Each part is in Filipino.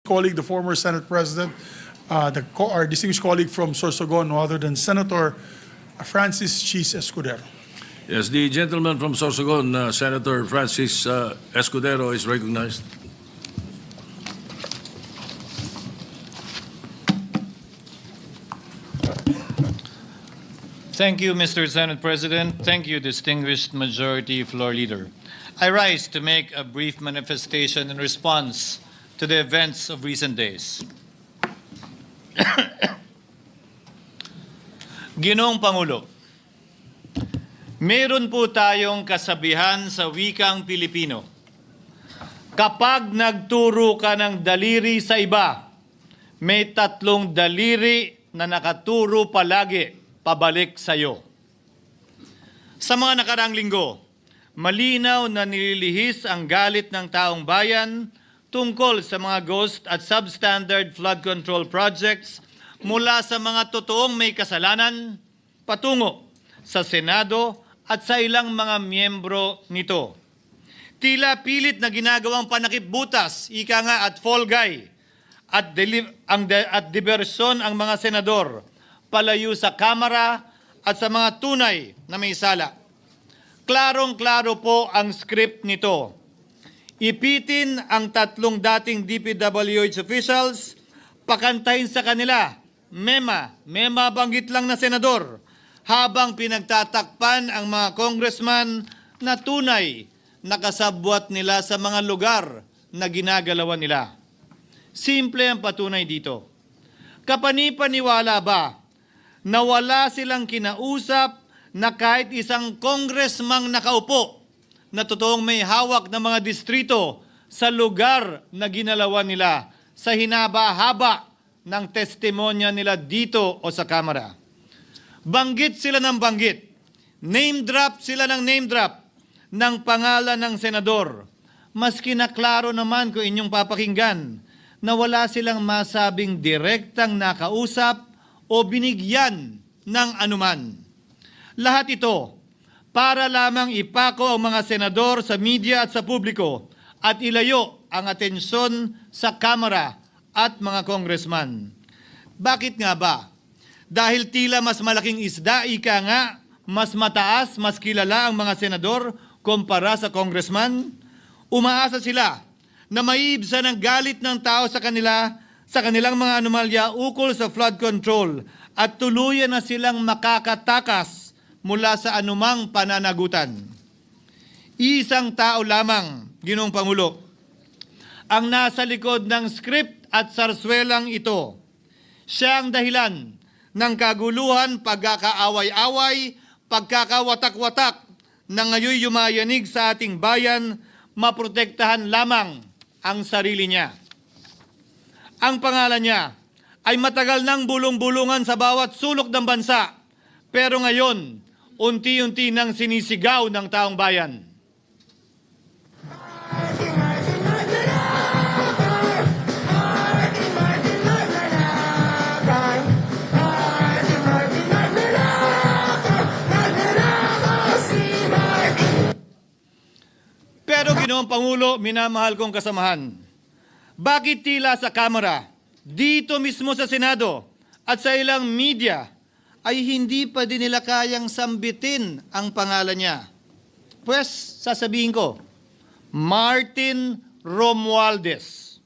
colleague, the former Senate President, our distinguished colleague from Sorsogon, no other than Senator Francis Cheese Escudero. Yes, the gentleman from Sorsogon, Senator Francis Escudero, is recognized. Thank you, Mr. Senate President. Thank you, distinguished Majority Floor Leader. I rise to make a brief manifestation in response to the events of recent days. Ginoong Pangulo, meron po tayong kasabihan sa wikang Pilipino. Kapag nagturo ka ng daliri sa iba, may tatlong daliri na nakaturo palagi pabalik sa iyo. Sa mga nakaraang linggo, malinaw na nililihis ang galit ng taong bayan tungkol sa mga ghost at substandard flood control projects mula sa mga totoong may kasalanan patungo sa Senado at sa ilang mga miyembro nito. Tila pilit na ginagawang panakipbutas, ika nga at fall guy, at diversyon ang mga senador palayo sa Kamara at sa mga tunay na may sala. Klarong-klaro po ang script nito. Ipitin ang tatlong dating DPWH officials, pakantahin sa kanila, mema banggit lang na senador, habang pinagtatakpan ang mga congressman na tunay na kasabwat nila sa mga lugar na ginagalawan nila. Simple ang patunay dito. Kapanipaniwala ba na wala silang kinausap na kahit isang congressman nakaupo na totoong may hawak ng mga distrito sa lugar na ginalawan nila sa hinaba-haba ng testimonya nila dito o sa Kamara? Banggit sila ng banggit, name drop sila ng name drop ng pangalan ng senador. Maski na klaro naman kung inyong papakinggan na wala silang masabing direktang nakausap o binigyan ng anuman. Lahat ito para lamang ipako ang mga senador sa media at sa publiko at ilayo ang atensyon sa Kamara at mga congressman. Bakit nga ba? Dahil tila mas malaking isda, ika nga, mas mataas, mas kilala ang mga senador kumpara sa congressman? Umaasa sila na maiibsan ang galit ng tao sa kanilang mga anomalya ukol sa flood control at tuluyan na silang makakatakas mula sa anumang pananagutan. Isang tao lamang, Ginoong Pangulo, ang nasa likod ng script at sarswelang ito. Siya ang dahilan ng kaguluhan, pagkakaaway-away, pagkakawatak-watak na ngayon yumayanig sa ating bayan, maprotektahan lamang ang sarili niya. Ang pangalan niya ay matagal nang bulong-bulungan sa bawat sulok ng bansa, pero ngayon, unti-unti nang sinisigaw ng taong bayan. Pero Ginoong Pangulo, minamahal kong kasamahan, bakit tila sa Kamara, dito mismo sa Senado at sa ilang media ay hindi pa din nila kayang sambitin ang pangalan niya? Pues, sasabihin ko, Martin Romualdez.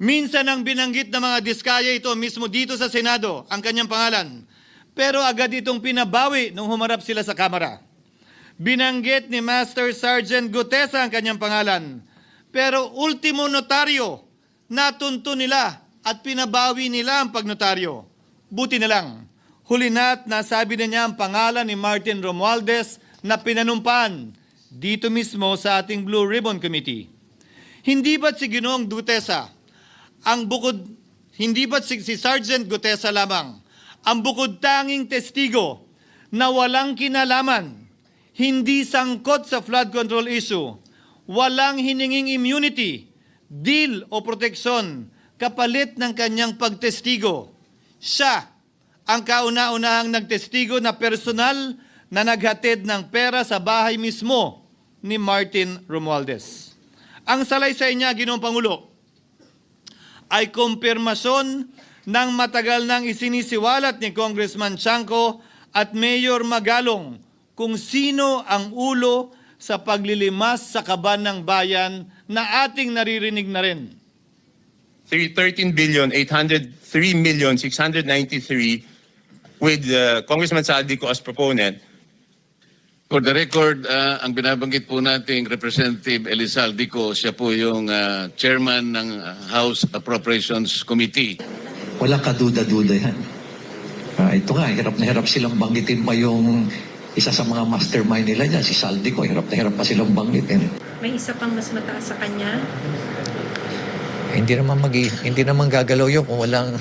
Minsan ang binanggit ng mga diskaya ito mismo dito sa Senado, ang kanyang pangalan. Pero agad itong pinabawi nung humarap sila sa Kamara. Binanggit ni Master Sergeant Gutesa ang kanyang pangalan. Pero ultimo notaryo, natunto nila at pinabawi nila ang pagnotaryo. Buti na lang, huli na't nasabi na niya ang pangalan ni Martin Romualdez na pinanumpan dito mismo sa ating Blue Ribbon Committee. Hindi ba't si Ginoong Gutesa, hindi ba't si Sergeant Gutesa lamang, ang bukod tanging testigo na walang kinalaman, hindi sangkot sa flood control issue, walang hininging immunity, deal o proteksyon kapalit ng kanyang pagtestigo. Siya ang kauna-unahang nagtestigo na personal na naghatid ng pera sa bahay mismo ni Martin Romualdez. Ang salaysay niya, Ginoong Pangulo, ay kumpirmasyon ng matagal nang isinisiwalat ni Congressman Chanco at Mayor Magalong kung sino ang ulo sa paglilimas sa kaban ng bayan na ating naririnig na rin. 13,803,693 with Congressman Saldico as proponent. For the record, ang binabanggit po nating Representative Elizaldico, siya po yung chairman ng House Appropriations Committee. Wala kaduda-duda yan. Ito nga, hirap na hirap silang banggitin pa yung isa sa mga mastermind nila dyan, si Saldico. Hirap na hirap pa silang banggitin. May isa pang mas mataas sa kanya? Hindi naman gagalaw yun kung walang...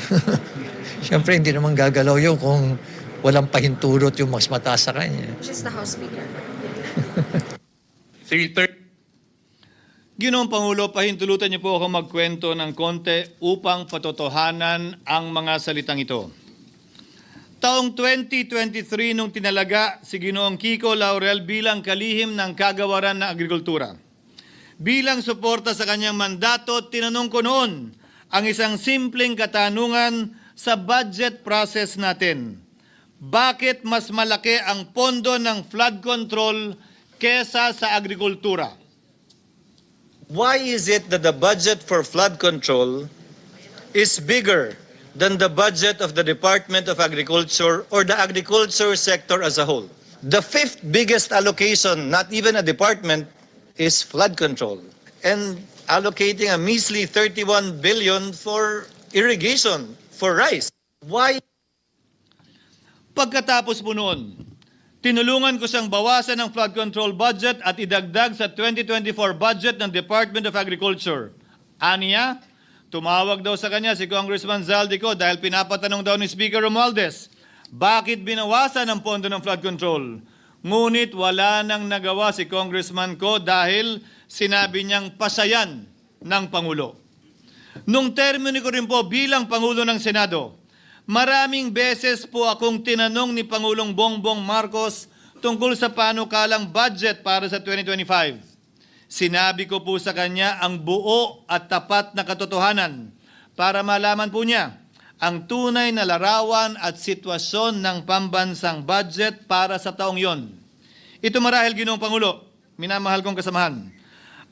Siyempre, hindi naman gagalaw yun kung walang pahintulot yung mas mataas sa kanya. Just the House Speaker. Ginoong Pangulo, pahintulutan niyo po ako magkwento ng konti upang patotohanan ang mga salitang ito. Taong 2023 nung tinalaga si Ginoong Kiko Laurel bilang kalihim ng kagawaran ng agrikultura. Bilang suporta sa kanyang mandato, tinanong ko noon ang isang simpleng katanungan sa budget process natin. Bakit mas malaki ang pondo ng flood control kesa sa agrikultura? Why is it that the budget for flood control is bigger than the budget of the Department of Agriculture or the agriculture sector as a whole? The fifth biggest allocation, not even a department, is flood control. And allocating a measly 31 billion for irrigation, for rice. Why? Pagkatapos po noon, tinulungan ko siyang bawasan ng flood control budget at idagdag sa 2024 budget ng Department of Agriculture. Aniya, tumawag daw sa kanya si Congressman Zaldico dahil pinapatanong daw ni Speaker Romualdez, bakit binawasan ang pondo ng flood control? Ngunit wala nang nagawa si Congressman ko dahil sinabi niyang pasayan ng Pangulo. Nung termino ko rin po bilang Pangulo ng Senado, maraming beses po akong tinanong ni Pangulong Bongbong Marcos tungkol sa panukalang budget para sa 2025. Sinabi ko po sa kanya ang buo at tapat na katotohanan para malaman po niya ang tunay na larawan at sitwasyon ng pambansang budget para sa taong yon. Ito marahil, Ginoong Pangulo, minamahal kong kasamahan,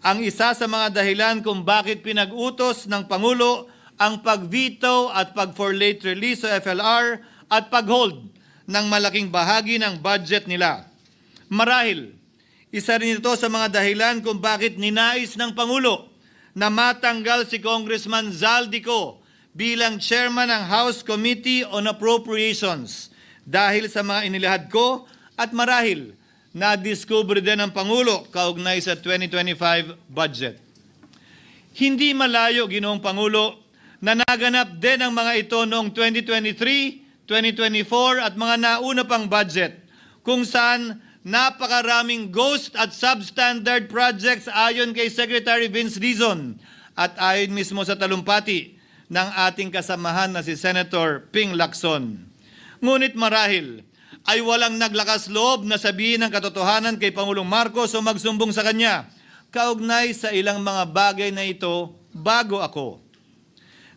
ang isa sa mga dahilan kung bakit pinag-utos ng Pangulo ang pag-veto at pag-for late release sa FLR at pag-hold ng malaking bahagi ng budget nila. Marahil, isa rin ito sa mga dahilan kung bakit ninais ng Pangulo na matanggal si Congressman Zaldico bilang chairman ng House Committee on Appropriations dahil sa mga inilahad ko at marahil na-discover din ng Pangulo kaugnay sa 2025 budget. Hindi malayo, Ginoong Pangulo, na naganap din ang mga ito noong 2023, 2024 at mga nauna pang budget kung saan napakaraming ghost at substandard projects ayon kay Secretary Vince Dizon at ayon mismo sa talumpati ng ating kasamahan na si Senator Ping Lacson. Ngunit marahil ay walang naglakas loob na sabihin ang katotohanan kay Pangulong Marcos o magsumbong sa kanya kaugnay sa ilang mga bagay na ito bago ako.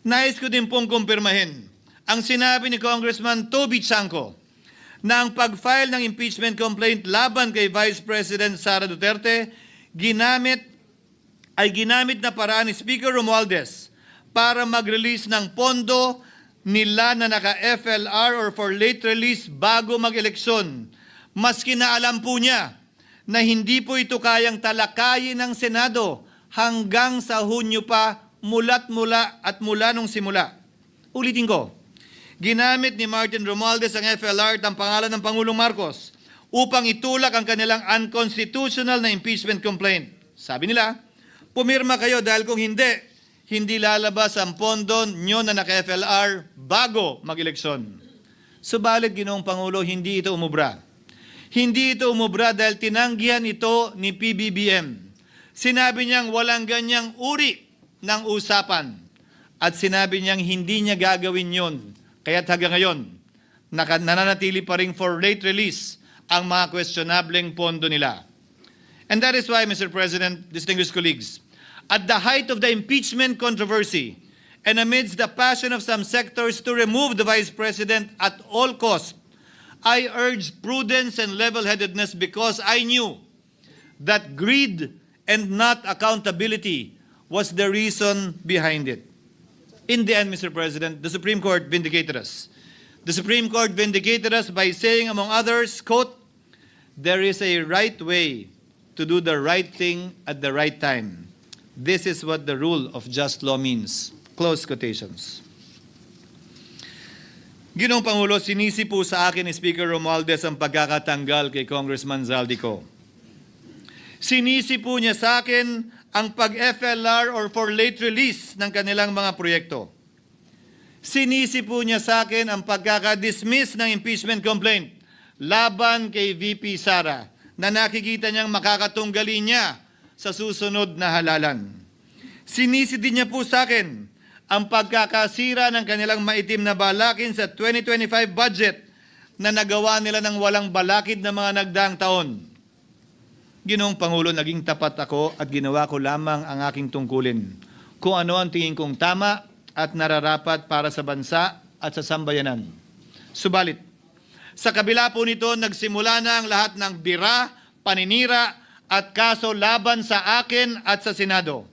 Nais ko din pong kumpirmahin ang sinabi ni Congressman Toby Chanco na ang pag-file ng impeachment complaint laban kay Vice President Sara Duterte ginamit na paraan ni Speaker Romualdez para mag-release ng pondo nila na naka-FLR or for late release bago mag-eleksyon. Maski na alam po niya na hindi po ito kayang talakayin ng Senado hanggang sa Hunyo pa mula nung simula. Ulitin ko, ginamit ni Martin Romualdez ang FLR at ang pangalan ng Pangulong Marcos upang itulak ang kanilang unconstitutional na impeachment complaint. Sabi nila, pumirma kayo dahil kung hindi lalabas ang pondo nyo na naka-FLR bago mag-eleksyon. Subalit, Ginoong Pangulo, hindi ito umubra. Hindi ito umubra dahil tinanggihan ito ni PBBM. Sinabi niyang walang ganyang uri ng usapan at sinabi niyang hindi niya gagawin yon. Kaya't hanggang ngayon, nananatili pa rin for late release ang mga questionableng pondo nila. And that is why, Mr. President, distinguished colleagues, at the height of the impeachment controversy and amidst the passion of some sectors to remove the Vice President at all costs, I urged prudence and level-headedness because I knew that greed and not accountability was the reason behind it. In the end, Mr. President, the Supreme Court vindicated us. The Supreme Court vindicated us by saying, among others, quote, "There is a right way to do the right thing at the right time. This is what the rule of just law means." Close quotations. Ginoong Pangulo, sinisi po sa akin ni Speaker Romualdez ang pagkakatanggal kay Congressman Zaldico. Sinisi po niya sa akin ang pag-FLR or for late release ng kanilang mga proyekto. Sinisi po niya sa akin ang pagkakadismiss ng impeachment complaint laban kay VP Sara na nakikita niyang makakatunggali niya sa susunod na halalan. Sinisi din niya po sa akin ang pagkakasira ng kanilang maitim na balakin sa 2025 budget na nagawa nila ng walang balakid na mga nagdaang taon. Ginoong Pangulo, naging tapat ako at ginawa ko lamang ang aking tungkulin. Kung ano ang tingin kong tama at nararapat para sa bansa at sa sambayanan. Subalit, sa kabila po nito, nagsimula na ang lahat ng bira, paninira at kaso laban sa akin at sa Senado.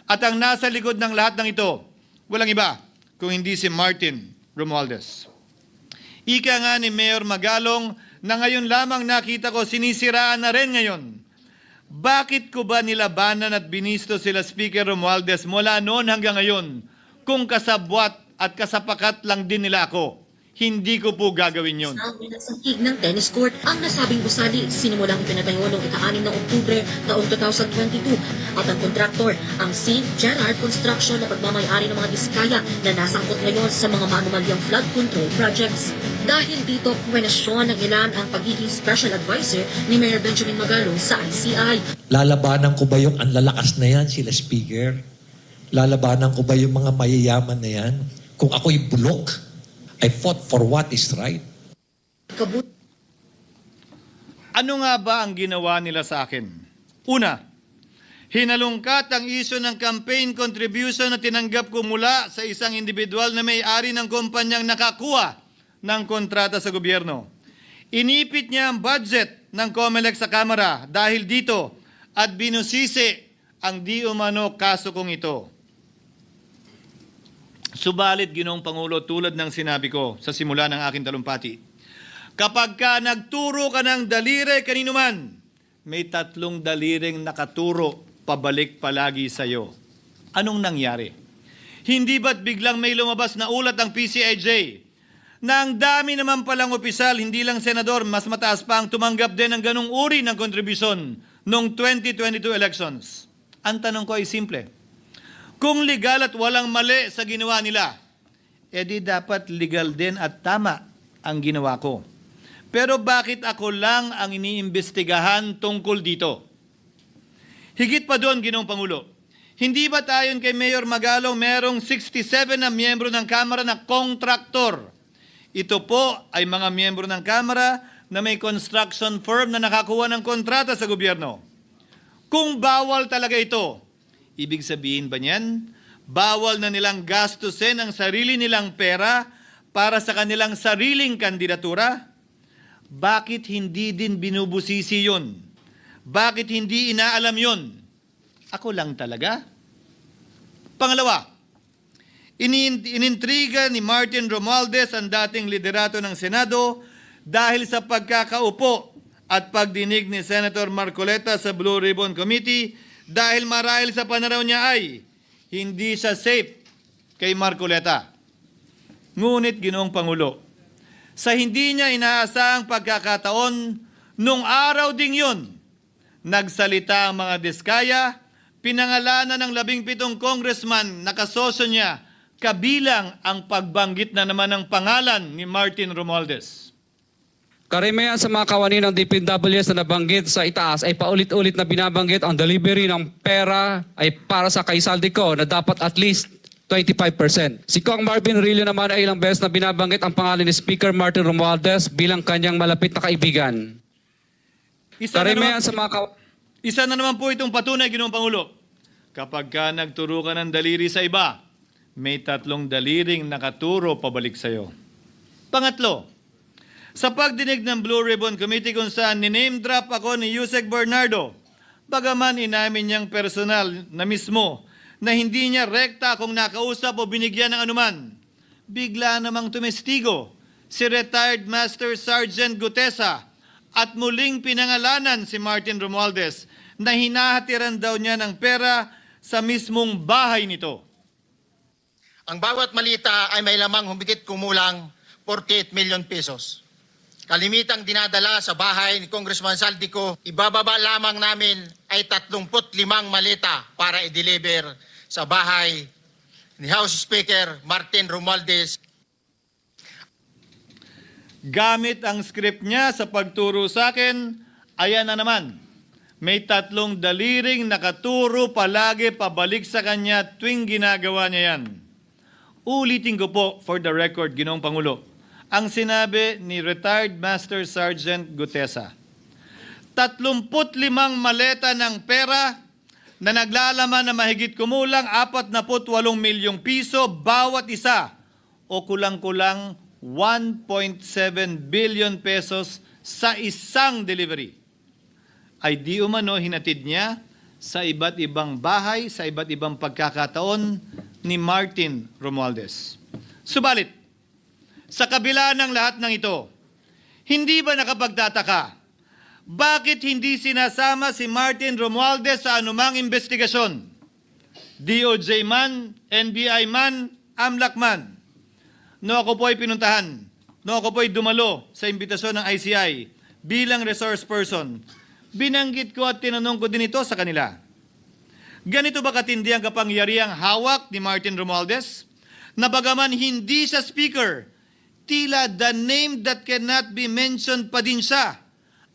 At ang nasa likod ng lahat ng ito, walang iba kung hindi si Martin Romualdez. Ika nga ni Mayor Magalong na ngayon lamang nakita ko sinisiraan na rin ngayon. Bakit ko ba nilabanan at binisto sila Speaker Romualdez mula noon hanggang ngayon kung kasabwat at kasapakat lang din nila ako? Hindi ko po gagawin yun. Sa sahig ng tennis court, ang nasabing gusali sinimulang pinatayo noong ika-6 ng Oktubre taong 2022 at ang kontraktor, ang St. Gerard Construction na pagmamayari ng mga diskaya na nasangkot ngayon sa mga maanumalyang flood control projects. Dahil dito, kwenasyon ng ilan ang pagiging special advisor ni Mayor Benjamin Magalong sa ICI. Lalabanan ko ba yung ang lalakas na yan, sila Speaker? Lalabanan ko ba yung mga mayayaman na yan? Kung ako'y bulok, I fought for what is right. Ano nga ba ang ginawa nila sa akin? Una, hinalungkat ang isyu ng campaign contribution na tinanggap ko mula sa isang individual na may-ari ng kumpanyang nakakuha ng kontrata sa gobyerno. Inipit niya ang budget ng COMELEC sa Kamara dahil dito at binusisi ang di umano kaso kong ito. Subalit, Ginoong Pangulo, tulad ng sinabi ko sa simula ng aking talumpati, kapag ka nagturo ka ng daliri kanino man, may 3 daliring nakaturo pabalik palagi sa iyo. Anong nangyari? Hindi ba't biglang may lumabas na ulat ng PCIJ na ang dami naman palang opisyal, hindi lang senador, mas mataas pa ang tumanggap din ng ganung uri ng kontribusyon noong 2022 elections? Ang tanong ko ay simple. Kung legal at walang mali sa ginawa nila, edi dapat legal din at tama ang ginawa ko. Pero bakit ako lang ang iniimbestigahan tungkol dito? Higit pa doon, Ginoong Pangulo, hindi ba tayon kay Mayor Magalong merong 67 na miyembro ng Kamara na kontraktor? Ito po ay mga miyembro ng Kamara na may construction firm na nakakuha ng kontrata sa gobyerno. Kung bawal talaga ito, ibig sabihin ba niyan, bawal na nilang gastusin ang sarili nilang pera para sa kanilang sariling kandidatura? Bakit hindi din binubusisi yun? Bakit hindi inaalam yun? Ako lang talaga? Pangalawa, inintriga ni Martin Romualdez ang dating liderato ng Senado dahil sa pagkakaupo at pagdinig ni Senator Marcoleta sa Blue Ribbon Committee dahil marahil sa pananaw niya ay hindi siya safe kay Marcoleta. Ngunit, Ginoong Pangulo, sa hindi niya inaasahang pagkakataon, nung araw ding yun, nagsalita ang mga diskaya, pinangalanan ng 17 congressman na kasosyo niya, kabilang ang pagbanggit na naman ng pangalan ni Martin Romualdez. Karamihan sa mga kawani ng DPWH na nabanggit sa itaas ay paulit-ulit na binabanggit ang delivery ng pera ay para sa kay Zaldico na dapat at least 25%. Si Kong Marvin Rillo naman ay ilang beses na binabanggit ang pangalan ni Speaker Martin Romualdez bilang kanyang malapit na kaibigan. Isa na naman po itong patunay, Ginoong Pangulo. Kapag ka nagturo ka ng daliri sa iba, may 3 daliring nakaturo pabalik sa'yo. Pangatlo, sa pagdinig ng Blue Ribbon Committee kung saan niname drop ako ni Yusek Bernardo, bagaman inamin niyang personal na mismo na hindi niya rekta kung nakausap o binigyan ng anuman, bigla namang tumestigo si retired Master Sergeant Gutesa at muling pinangalanan si Martin Romualdez na hinahatiran daw niya ng pera sa mismong bahay nito. Ang bawat malita ay may lamang humigit kumulang 48 million pesos. Kalimitang dinadala sa bahay ni Congressman Saldico, ibababa lamang namin ay 35 maleta para i-deliver sa bahay ni House Speaker Martin Romualdez. Gamit ang script niya sa pagturo sa akin, ayan na naman. May 3 daliring nakaturo palagi pabalik sa kanya tuwing ginagawa niya yan. Ulitin ko po for the record, Ginoong Pangulo, ang sinabi ni retired Master Sergeant Gutesa. 35 maleta ng pera na naglalaman na mahigit kumulang 48 milyong piso bawat isa o kulang-kulang 1.7 billion pesos sa isang delivery. Ay di umano hinatid niya sa iba't ibang bahay, sa iba't ibang pagkakataon ni Martin Romualdez. Subalit, sa kabila ng lahat ng ito, hindi ba nakapagtataka? Bakit hindi sinasama si Martin Romualdez sa anumang investigasyon? DOJ man, NBI man, AMLAC man. No ako po ay pinuntahan, no ako po ay dumalo sa imbitasyon ng ICI bilang resource person. Binanggit ko at tinanong ko din ito sa kanila. Ganito ba katindi ang kapangyarihang hawak ni Martin Romualdez? Na bagaman hindi siya speaker, tila the name that cannot be mentioned pa din siya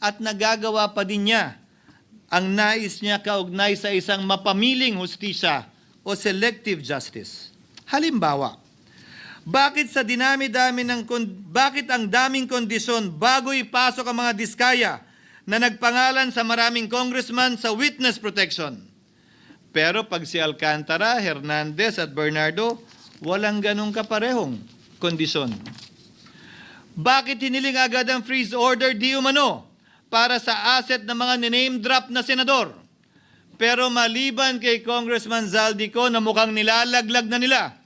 at nagagawa pa din niya ang nais niya kaugnay sa isang mapamiling hustisya o selective justice. Halimbawa, bakit ang daming kondisyon bago ipasok ang mga diskaya na nagpangalan sa maraming congressman sa witness protection? Pero pag si Alcantara, Hernandez at Bernardo, walang ganong kaparehong kondisyon. Bakit hiniling agad ang freeze order di umano para sa asset ng mga name drop na senador? Pero maliban kay Congressman Zaldico na mukhang nilalaglag na nila,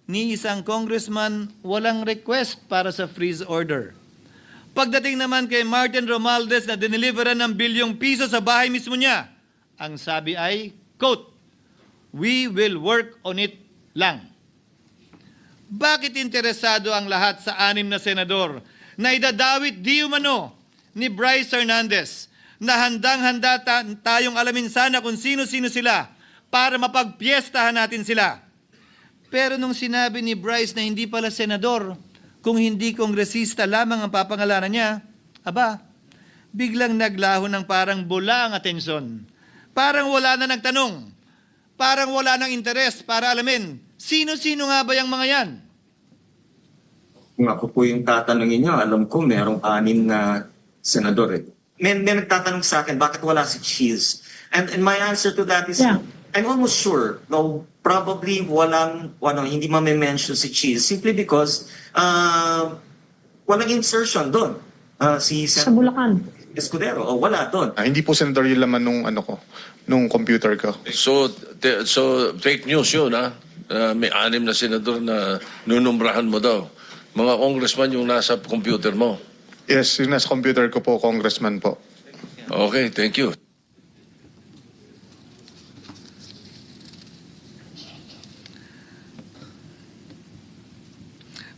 ni isang congressman walang request para sa freeze order. Pagdating naman kay Martin Romualdez na dineliveran ng bilyong piso sa bahay mismo niya, ang sabi ay, quote, "We will work on it lang." Bakit interesado ang lahat sa 6 na senador na idadawit di umano ni Bryce Hernandez na handang-handa tayong alamin sana kung sino-sino sila para mapagpiestahan natin sila? Pero nung sinabi ni Bryce na hindi pala senador, kung hindi kongresista lamang ang papangalanan niya, aba, biglang naglaho ng parang bula ang atensyon. Parang wala na nagtanong. Parang wala ng interes para alamin, sino-sino nga ba yung mga yan? Kung ako po yung tatanungin nyo, alam ko merong 6 na senador eh. May nagtatanong sa akin, bakit wala si Cheese? And my answer to that is, I'm almost sure, no, probably hindi ma-mention si Cheese simply because walang insertion doon. Sa Bulacan. Escudero, wala doon. Hindi po senador yung laman nung computer ko. So fake news yun, ha? May 6 na senador na nunumbrahan mo daw. Mga congressman yung nasa computer mo. Yes, yung nasa computer ko po, congressman po. Okay, thank you.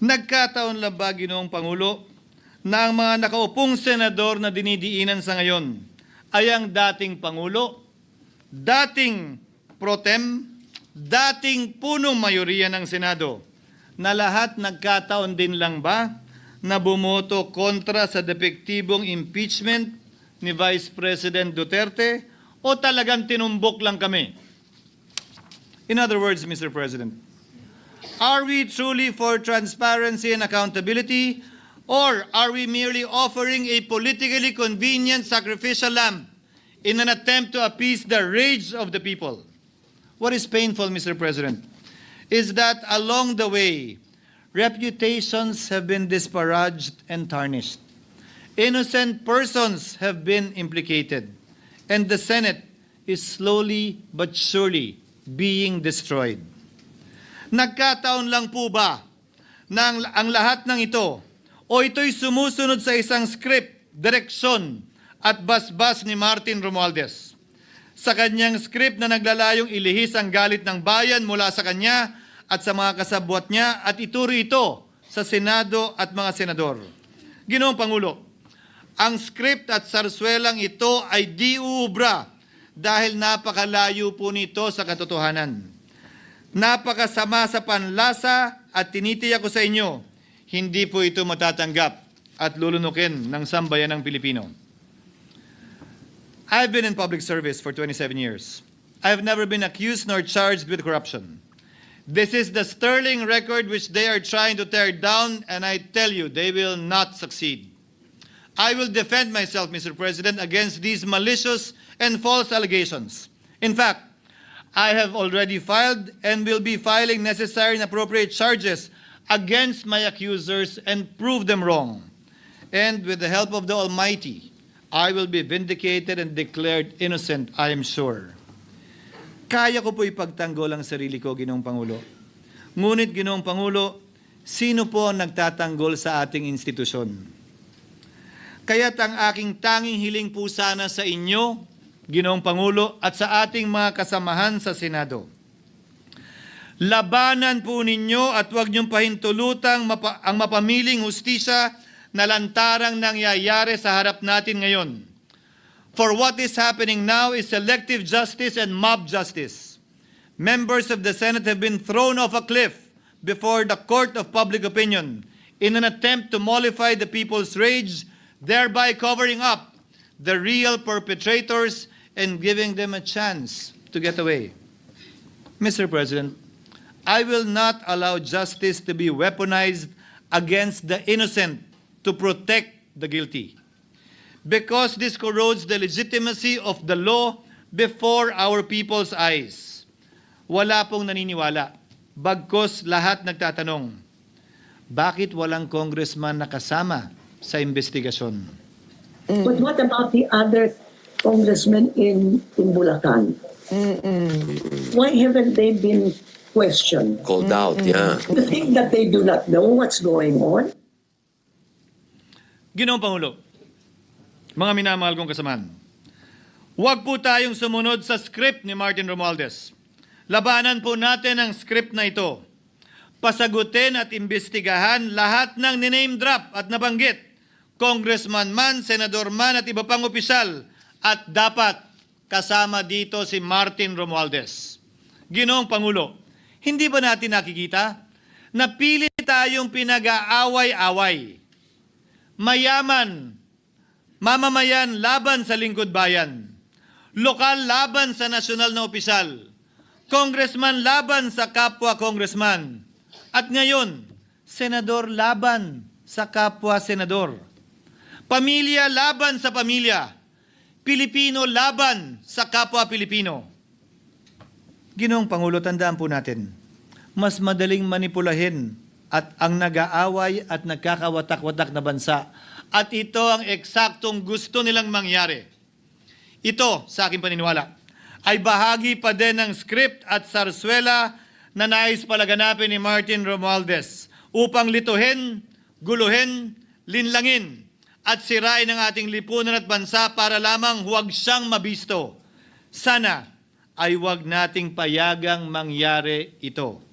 Nagkataon lang ba, Ginoong Pangulo, na ang mga nakaupong senador na dinidiinan sa ngayon ay ang dating Pangulo, dating pro tem, dating punong mayoriya ng Senado, na lahat nagkataon din lang ba na bumoto kontra sa depektibong impeachment ni Vice President Duterte o talagang tinumbok lang kami? In other words, Mr. President, are we truly for transparency and accountability, or are we merely offering a politically convenient sacrificial lamb in an attempt to appease the rage of the people? What is painful, Mr. President, is that along the way, reputations have been disparaged and tarnished. Innocent persons have been implicated, and the Senate is slowly but surely being destroyed. Nagkataon lang po ba na ang lahat ng ito o ito'y sumusunod sa isang script, direksyon at basbas ni Martin Romualdez? Sa kanyang script na naglalayong ilihis ang galit ng bayan mula sa kanya at sa mga kasabwat niya at ituro ito sa Senado at mga senador. Ginoong Pangulo, ang script at sarswelang ito ay di uubra dahil napakalayo po nito sa katotohanan. Napakasama sa panlasa at tinitiyak ko sa inyo, hindi po ito matatanggap at lulunukin ng sambayanang Pilipino. I've been in public service for 27 years. I've never been accused nor charged with corruption. This is the sterling record which they are trying to tear down, and I tell you, they will not succeed. I will defend myself, Mr. President, against these malicious and false allegations. In fact, I have already filed and will be filing necessary and appropriate charges against my accusers and prove them wrong. And with the help of the Almighty, I will be vindicated and declared innocent, I am sure. Kaya ko po ipagtanggol ang sarili ko, Ginoong Pangulo. Ngunit, Ginoong Pangulo, sino po ang nagtatanggol sa ating institusyon? Kaya't ang aking tanging hiling po sana sa inyo, Ginoong Pangulo, at sa ating mga kasamahan sa Senado. Labanan po ninyo at huwag niyong pahintulutang ang mapamiling hustisya na lantarang nangyayari sa harap natin ngayon. For what is happening now is selective justice and mob justice. Members of the Senate have been thrown off a cliff before the court of public opinion in an attempt to mollify the people's rage, thereby covering up the real perpetrators and giving them a chance to get away. Mr. President, I will not allow justice to be weaponized against the innocent to protect the guilty. Because this corrodes the legitimacy of the law before our people's eyes. Wala pong naniniwala. Bagkos lahat nagtatanong, bakit walang congressman nakasama sa investigasyon? But what about the other congressmen in Bulacan? Why haven't they been questioned? Called out, yeah. You think that they do not know what's going on? Ginoong Pangulo, mga minamahal kong kasamaan, huwag po tayong sumunod sa script ni Martin Romualdez. Labanan po natin ang script na ito. Pasagutin at imbestigahan lahat ng niname drop at nabanggit, congressman man, senador man at iba pang opisyal, at dapat kasama dito si Martin Romualdez. Ginoong Pangulo, hindi ba natin nakikita na pili tayong pinag-aaway-away? Mayaman, mamamayan laban sa lingkod bayan, lokal laban sa nasyonal na opisyal, congressman laban sa kapwa congressman, at ngayon, senador laban sa kapwa senador, pamilya laban sa pamilya, Pilipino laban sa kapwa Pilipino. Ginoong Pangulo, tandaan po natin, mas madaling manipulahin at ang nag-aaway at nagkakawatak-watak na bansa. At ito ang eksaktong gusto nilang mangyari. Ito, sa aking paniniwala, ay bahagi pa din ng script at sarswela na nais palaganapin ni Martin Romualdez upang lituhin, guluhin, linlangin at sirain ang ating lipunan at bansa para lamang huwag siyang mabisto. Sana ay huwag nating payagang mangyari ito.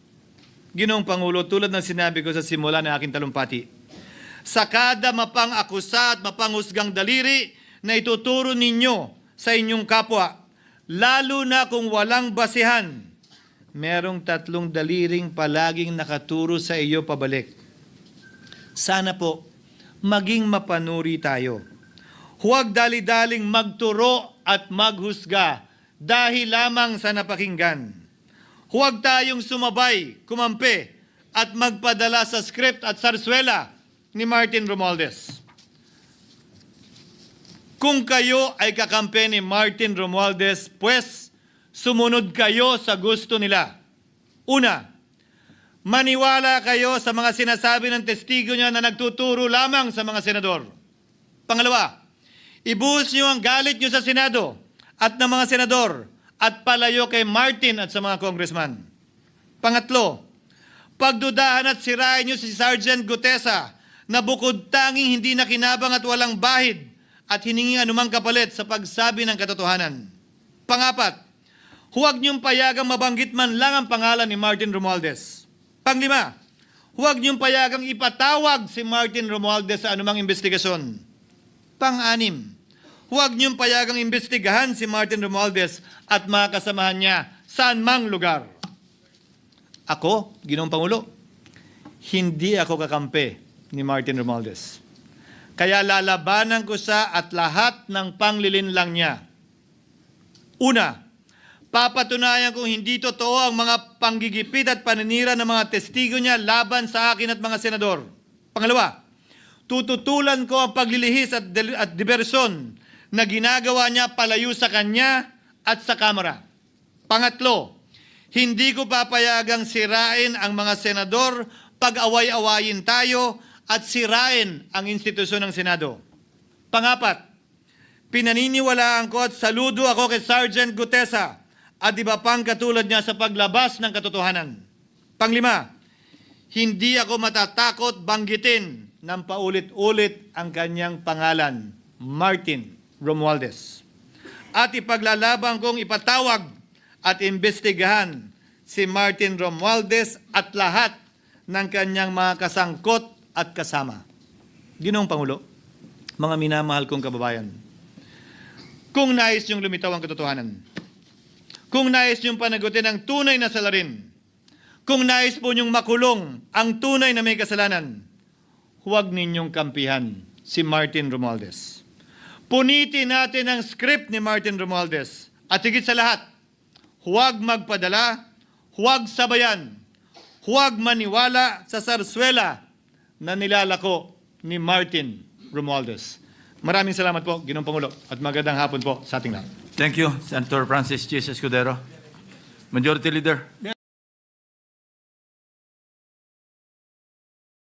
Ginoong Pangulo, tulad ng sinabi ko sa simula ng aking talumpati, sa kada mapang-akusa at mapanghusgang daliri na ituturo ninyo sa inyong kapwa, lalo na kung walang basihan, merong 3 daliring palaging nakaturo sa iyo pabalik. Sana po, maging mapanuri tayo. Huwag dali-daling magturo at maghusga dahil lamang sa napakinggan. Huwag tayong sumabay, kumampi, at magpadala sa script at sarswela ni Martin Romualdez. Kung kayo ay kakampi ni Martin Romualdez, pues sumunod kayo sa gusto nila. Una, Maniwala kayo sa mga sinasabi ng testigo niya na nagtuturo lamang sa mga senador. Pangalawa, ibuhos niyo ang galit niyo sa Senado at ng mga senador at palayo kay Martin at sa mga congressman. Pangatlo, pagdudahan at sirain niyo si Sergeant Gutesa na bukod tanging hindi nakinabang at walang bahid at hiningi anumang kapalit sa pagsabi ng katotohanan. Pangapat, huwag niyong payagang mabanggit man lang ang pangalan ni Martin Romualdez. Panglima, huwag niyong payagang ipatawag si Martin Romualdez sa anumang investigasyon. Pang-anim, huwag niyong payagang imbestigahan si Martin Romualdez at mga kasamahan niya saan mang lugar. Ako, Ginoong Pangulo, hindi ako kakampi ni Martin Romualdez. Kaya lalabanan ko siya at lahat ng panglilinlang niya. Una, papatunayan kung hindi totoo ang mga panggigipit at paninira ng mga testigo niya laban sa akin at mga senador. Pangalawa, tututulan ko ang paglilihis at diversyon na ginagawa niya palayo sa kanya at sa Kamara. Pangatlo, hindi ko papayagang sirain ang mga senador pag away-awayin tayo at sirain ang institusyon ng Senado. Pangapat, pinaniniwalaan ko at saludo ako kay Sergeant Gutesa at iba pang katulad niya sa paglabas ng katotohanan. Panglima, hindi ako matatakot banggitin ng paulit-ulit ang kanyang pangalan, Martin Romualdez. At ipaglalaban kong ipatawag at imbestigahan si Martin Romualdez at lahat ng kanyang mga kasangkot at kasama. Ginoong Pangulo, mga minamahal kong kababayan, kung nais niyong lumitaw ang katotohanan, kung nais niyong panagutin ang tunay na salarin, kung nais po niyong makulong ang tunay na may kasalanan, huwag ninyong kampihan si Martin Romualdez. Punitin natin ang script ni Martin Romualdez at higit sa lahat, huwag magpadala, huwag sabayan, huwag maniwala sa sarswela na nilalako ni Martin Romualdez. Maraming salamat po, Ginoong Pangulo, at magandang hapon po sa ating lahat. Thank you, Senator Francis Chis Escudero. Majority Leader.